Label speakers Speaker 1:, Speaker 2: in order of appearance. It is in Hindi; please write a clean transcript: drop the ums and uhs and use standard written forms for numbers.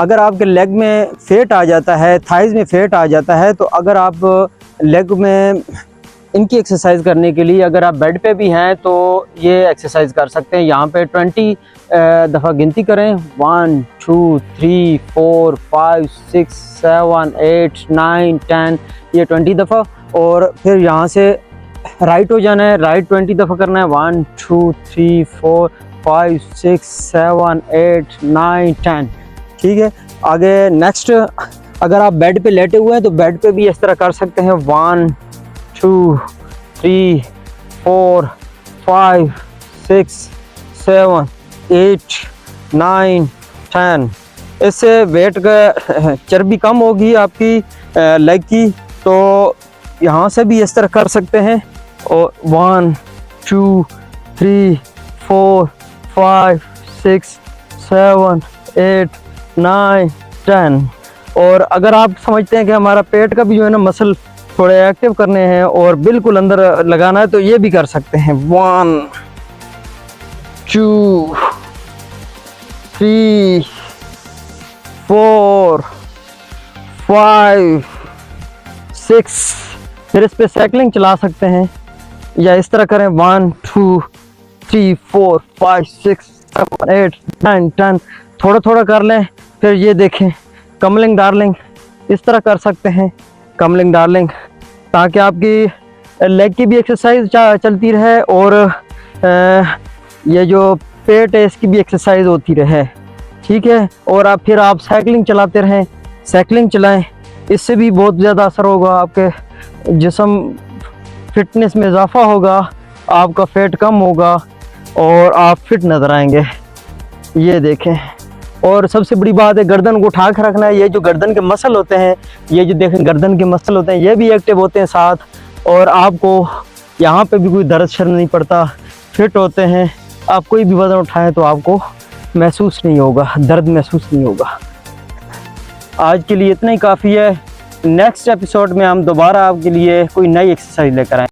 Speaker 1: अगर आपके लेग में फेट आ जाता है, थाइज़ में फेट आ जाता है, तो अगर आप लेग में इनकी एक्सरसाइज करने के लिए अगर आप बेड पे भी हैं तो ये एक्सरसाइज कर सकते हैं। यहाँ पे 20 दफ़ा गिनती करें, 1 2 3 4 5 6 7 8 9 10, ये 20 दफ़ा। और फिर यहाँ से राइट हो जाना है, राइट 20 दफ़ा करना है, 1 2 3 4 5 6 7 8 9 10। ठीक है, आगे नेक्स्ट, अगर आप बेड पे लेटे हुए हैं तो बेड पे भी इस तरह कर सकते हैं, 1 2 3 4 5 6 7 8 9 10। इससे वेट का चर्बी कम होगी आपकी लेग की। तो यहाँ से भी इस तरह कर सकते हैं, और 1 2 3 4 5 6 7 8 9 10। और अगर आप समझते हैं कि हमारा पेट का भी जो है ना मसल थोड़े एक्टिव करने हैं और बिल्कुल अंदर लगाना है, तो ये भी कर सकते हैं, 1 2 3 4 5 6। फिर इस पे साइकिलिंग चला सकते हैं, या इस तरह करें, 1 2 3 4 5 6 7 8 9 10। थोड़ा थोड़ा कर लें। फिर ये देखें, कमलिंग डार्लिंग, इस तरह कर सकते हैं, कमलिंग डार्लिंग, ताकि आपकी लेग की भी एक्सरसाइज चलती रहे और ये जो पेट है इसकी भी एक्सरसाइज होती रहे। ठीक है, और आप साइकिलिंग चलाते रहें, साइकिलिंग चलाएं, इससे भी बहुत ज़्यादा असर होगा, आपके जिस्म फिटनेस में इजाफा होगा, आपका फैट कम होगा और आप फिट नज़र आएंगे। ये देखें, और सबसे बड़ी बात है, गर्दन को उठा कर रखना है। ये जो गर्दन के मसल होते हैं, ये जो देखें गर्दन के मसल होते हैं, ये भी एक्टिव होते हैं साथ, और आपको यहाँ पे भी कोई दर्द शर्म नहीं पड़ता, फिट होते हैं। आप कोई भी वज़न उठाएं तो आपको महसूस नहीं होगा, दर्द महसूस नहीं होगा। आज के लिए इतना ही काफ़ी है। नेक्स्ट एपिसोड में हम दोबारा आपके लिए कोई नई एक्सरसाइज लेकर आएँ।